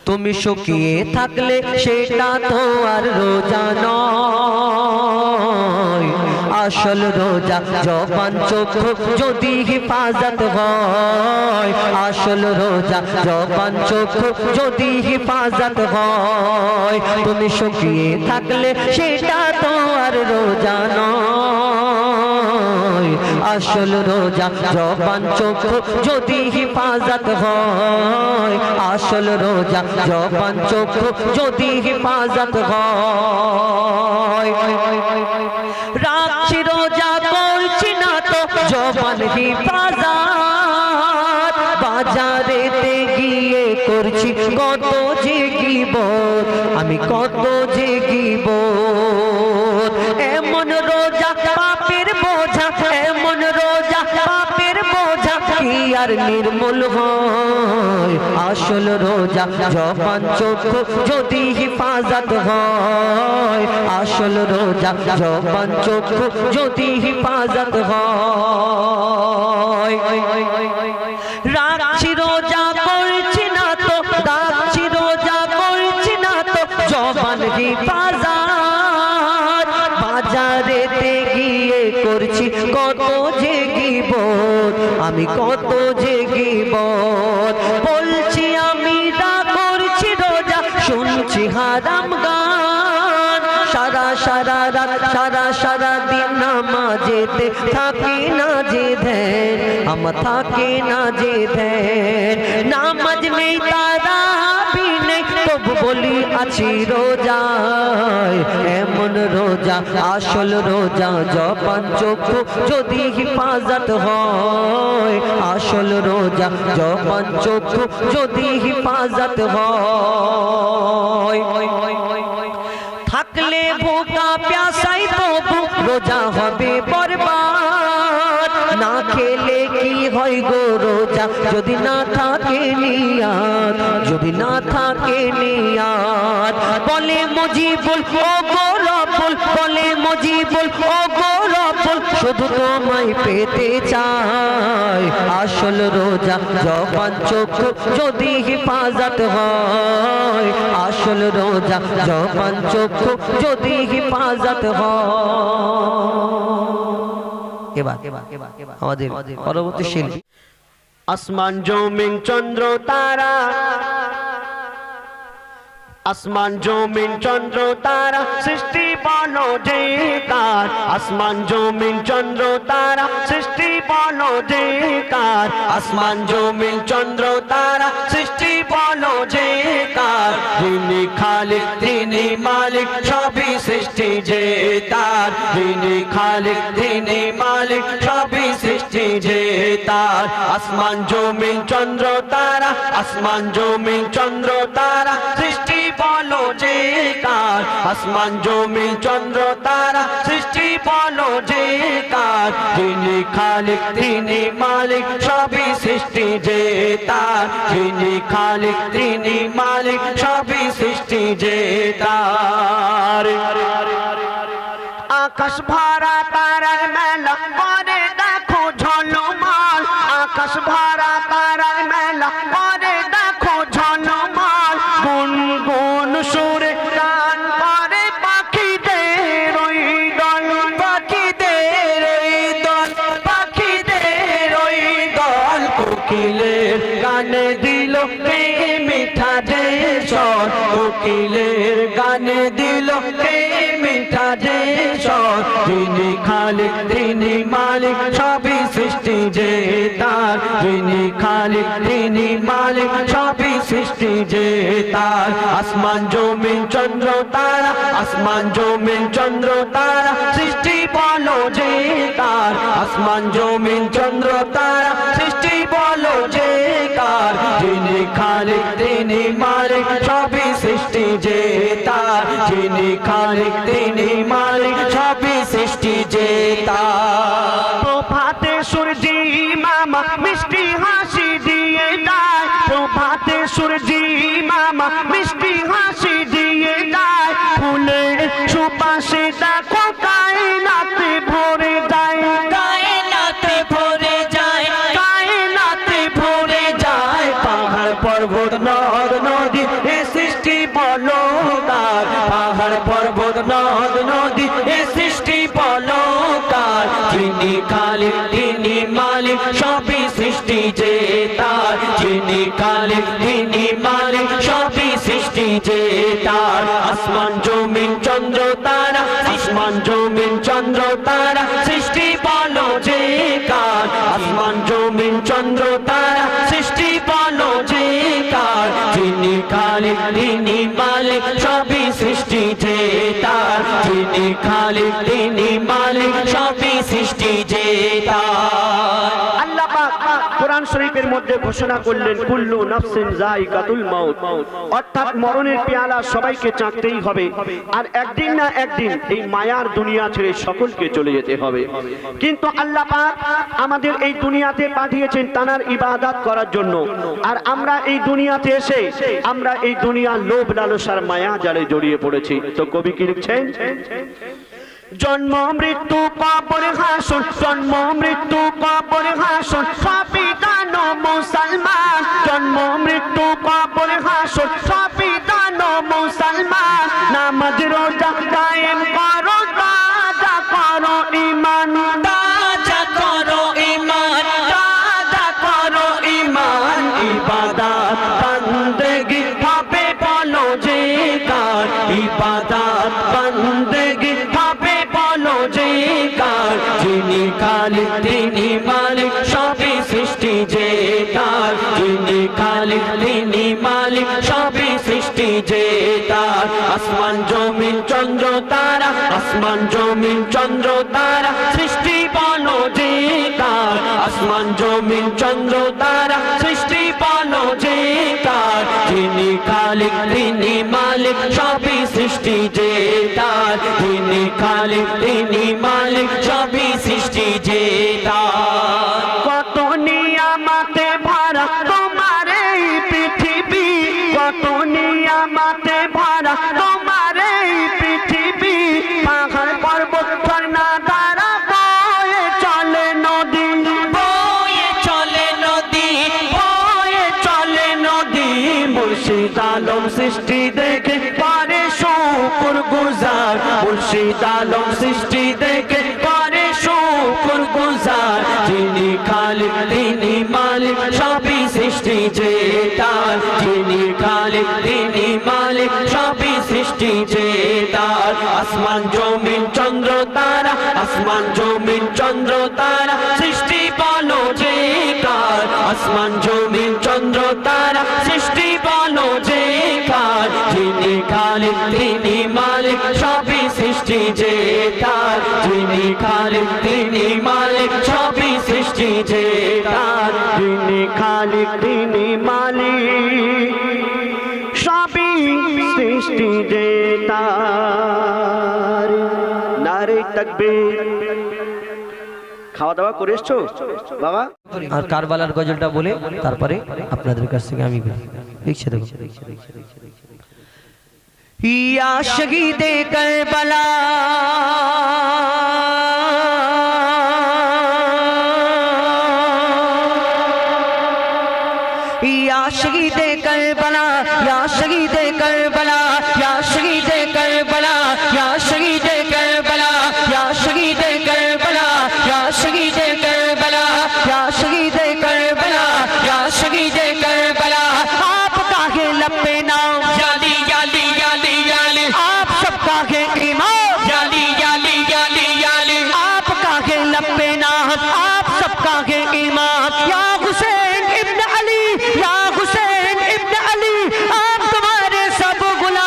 তুমি শুকিয়ে থাকলে সেটা তো আর রোজা নয়, আসল রোজা জবান চক্ষু যদি হিফাজত হয়, আসল রোজা জবান চক্ষু যদি হিফাজত হয়। তুমি শুকিয়ে থাকলে সেটা তো আর রোজা নয়, আসল রোজা জবান চক্ষু যদি হিফাজত হয়, আসল রোজা জবান চক্ষু যদি হিফাজত হয়। রাখছি রোজা করছি না তো জবান হিফাজত, বাজারেতে গিয়ে করছি কত যে গীবত, আমি কত যে গীবত। এমন রোজা পাপের বোঝা, এমন রোজা পাপের বোঝা কি আর নির্মূল হয়, আসল রোজা জবান চক্ষু যদি হিফাজত হয়, আসল রোজা জবান চক্ষু যদি হিফাজত হয়। রাখছি রোজা করছি না তো, রাখছি রোজা করছি না তো জবান হিফাজত, বাজারেতে গিয়ে করছি কত যে গীবত, আমি কত যে গীবত। বলছি আমি তা করছি রোজা, শুনছি হারাম গান, সারা সারা রাত সারা সারা দিন নামাজেতে থাকি না যে ধ্যান, আমার থাকে না যে ধ্যান। নামাজ নেই তারাবি নেই তবু বলি আছি রোজায়, এমন রোজা আসল রোজা জবান চক্ষু যদি হিফাজত হয়, আসল রোজা জবান চক্ষু যদি হিফাজত হয়। থাকলে ভোকা প্যাসাই তবু রোজা হবে বরবাদ, না খেলে কি হয় গো রোজা যদি না থাকে নিয়াত, যদি না থাকে নিয়াত। বলে মুজিবুল ও গো রব্বুল, বলে মুজিবুল ও গো রব্বুল, শুধু তোমায় পেতে চাই, আসল রোজা জবান চক্ষু যদি হিফাজত হয়, আসল রোজা জবান চক্ষু যদি হিফাজত হয়। এবার আমাদের পরবর্তী শিল্পী আসমান জমিন চন্দ্র তারা, আসমান জমিন চন্দ্র তারা সৃষ্টি বলো যে কার, আসমান জমিন চন্দ্র তারা সৃষ্টি বলো যে কার, আসমান জমিন চন্দ্র তারা সৃষ্টি বলো যে কার। যিনি খালিক তিনি মালিক সবই সৃষ্টি যে তার, যিনি খালিক তিনি মালিক সবই সৃষ্টি যে তার। আসমান জমিন চন্দ্র তারা, আসমান জমিন চন্দ্র তারা সৃষ্টি বলো যে কার, আসমান জমিন চন্দ্র তারা সৃষ্টি বলো যে কার। যিনি খালিক তিনি মালিক সবই সৃষ্টি যে তার, যিনি খালিক তিনি মালিক সবই সৃষ্টি যে তার। আকাশ ভরা তারার মেলা করে দেখো ঝলমল, আকাশ ভরা তারার মেলা করে দেখো ঝলমল। গুনগুন সুরে গান করে পাখিদের ওই দল, পাখিদের ওই দল, পাখিদের ওই দল। কোকিলের গানে দিল কে মিঠা যে স্বর, কোকিলের গানে দিল কে মিঠা যে স্বর। যিনি খালিক তিনি মালিক সবই সৃষ্টি যে তার, যিনি খালিক তিনি মালিক সবই সৃষ্টি যে তার। আসমান জমিন চন্দ্র তারা, আসমান জমিন চন্দ্র তারা সৃষ্টি বলো যে কার, আসমান জমিন চন্দ্র তারা সৃষ্টি বলো যে কার। যিনি খালিক তিনি মালিক সবই সৃষ্টি যে তার, যিনি খালিক তিনি মালিক সবই সৃষ্টি যে তার। প্রভাতে সূর্যি মামা মিষ্টি হাসি দিয়ে যায়, প্রভাতে সূর্যি মামা মিষ্টি হাসি দিয়ে যায়। ফুলের সুবাসে দেখো কায়নাতে ভরে যায়, কায়নাতে ভরে যায়, কায়নাতে ভরে যায়। পাহাড় পর্বত নদ নদী পাহাড় পর্বত নদ নদী এ সৃষ্টি বলো কার যিনি খালিক তিনি মালিক সবই সৃষ্টি যে তার যিনি খালিক তিনি মালিক সবই সৃষ্টি যে তার আসমান জমিন চন্দ্র তারা আসমান জমিন চন্দ্র তারা সৃষ্টি বলো যে কার আসমান জমিন চন্দ্র তারা সৃষ্টি বলো যে কার যিনি খালিক তিনি মালিক সবই সৃষ্টি যে তার যিনি খালিক তিনি মালিক সবই সৃষ্টি যে তার আল্লাহ পাক কোরআন শরীফের মধ্যে ঘোষণা করলেন কুল্লু নাফসিন যায়িকাতুল মাউত অর্থাৎ মরণের পেয়ালা সবাইকে চাখতেই হবে আর একদিন না একদিন এই মায়ার দুনিয়া ছেড়ে সকলকে চলে যেতে হবে কিন্তু আল্লাহ পাক আমাদের এই দুনিয়াতে পাঠিয়েছেন তার ইবাদত করার জন্য আর আমরা এই দুনিয়াতে এসে আমরা এই দুনিয়ার লোভ লালসার মায়া জালে জড়িয়ে পড়েছি তো কবি কি লিখছেন জন্ম মৃত্যু কবর হাসর জন্ম মৃত্যু কবর হাসর সবই জানো মুসলমান জন্ম মৃত্যু কবর হাসর সবই জানো মুসলমান নামাজ রোজা কায়েম করো তাজা করো ঈমান তাজা করো ঈমান তাজা করো ঈমান ইবাদত বন্দেগি হবে বলো যে কার ইবাদত বন্দেগি হবে বলো যে কার যিনি খালিক তিনি মালিক সবই সৃষ্টি যে তার যিনি খালিক তিনি মালিক সবই সৃষ্টি যে তার আসমান জমিন চন্দ্র তারা আসমান জমিন চন্দ্র তারা সৃষ্টি বলো যে কার আসমান জমিন চন্দ্র তারা সৃষ্টি বলো যে কার যিনি খালিক তিনি মালিক সবই সৃষ্টি যে তার যিনি খালিক তিনি মালিক সবই সৃষ্টি যে তার কত নিয়ামতে ভরা তোমার এই পৃথিবী কত নিয়ামতে ভরা তোমার এই পৃথিবী পাহাড় পর্বত ঝর্ণা দ্বারা বয়ে চলে নদী বয়ে চলে নদী বয়ে চলে নদী মুর্শিদ আলম সৃষ্টি দেখে পারে শুকর গুজার মুর্শিদ আলম সৃষ্টি দেখে পারে শুকর গুজার যিনি খালিক তিনি মালিক সবই সৃষ্টি যে তার যিনি খালিক তিনি মালিক সবই সৃষ্টি যে তার আসমান জমিন চন্দ্র তারা আসমান জমিন চন্দ্র তারা সৃষ্টি বলো যে কার আসমান জমিন চন্দ্র তারা সৃষ্টি বলো যে কার যিনি খালিক তিনি মালিক সবই সৃষ্টি যে তার যিনি খালিক তিনি মালিক সবই সৃষ্টি যে তার যিনি খালিক তিনি মালিক সবই সৃষ্টি যে তার নারে তাকবীর খাওয়া দাওয়া করে এসছো বাবা আর কারবালার গজলটা বলে তারপরে আপনাদের কাছ থেকে আমি লিখছে দেখো ইয়া শহীদে কারবালা ইয়া শহীদে কারবালা ইয়া শহীদে কারবালা ইয়া শহীদে কারবালা ইয়া শহীদে কারবালা ইয়া শহীদে কারবালা ইয়া শহীদে কারবালা ইয়া শহীদে কারবালা ইয়া শহীদে কারবালা आप काहे लपे नाम याली याली याली याली आप सब काहे ईमान याली याली याली याली आप काहे लपे नाम आप सब काहे ईमान या हुसैन इब्न अली या हुसैन इब्न अली आप तुम्हारे सब गुलाम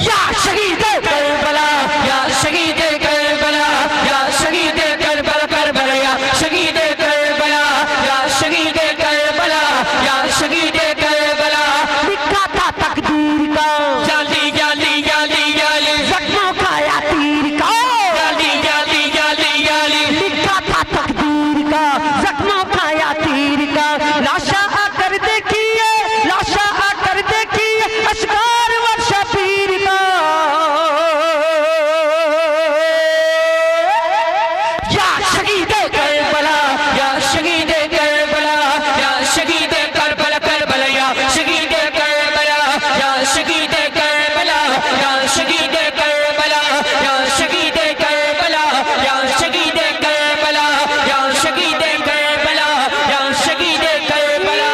या शहीद करबला या शहीद करबला या शहीद करबला करबला या शहीद करबला या शहीद करबला या शहीद करबला लिखा था तकदीर का जाली जाली जाली जाली जख्मों का या तीर का जाली जाली जाली जाली लिखा था तकदीर का जख्मों का या तीर का लाशा आकर देखिए लाशा आकर देखिए अशकार व शबीर का या शहीद करबला या शहीद करबला या शहीद करबला करबला या शहीद करबला या शहीद करबला या शहीद करबला या शहीद करबला या शहीद करबला या शहीद करबला या शहीद करबला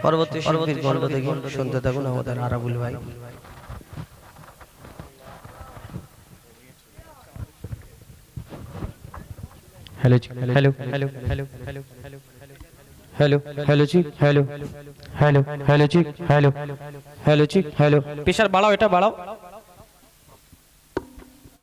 পরবর্তী শিল্পীর কণ্ঠ থেকে শুনতে থাকুন আমাদের আরাবুল ভাই। Hello hello hello hello hello hello जी हेलो हेलो हेलो जी हेलो हेलो जी हेलो प्रेशर बढ़ाओ, এটা বাড়াও।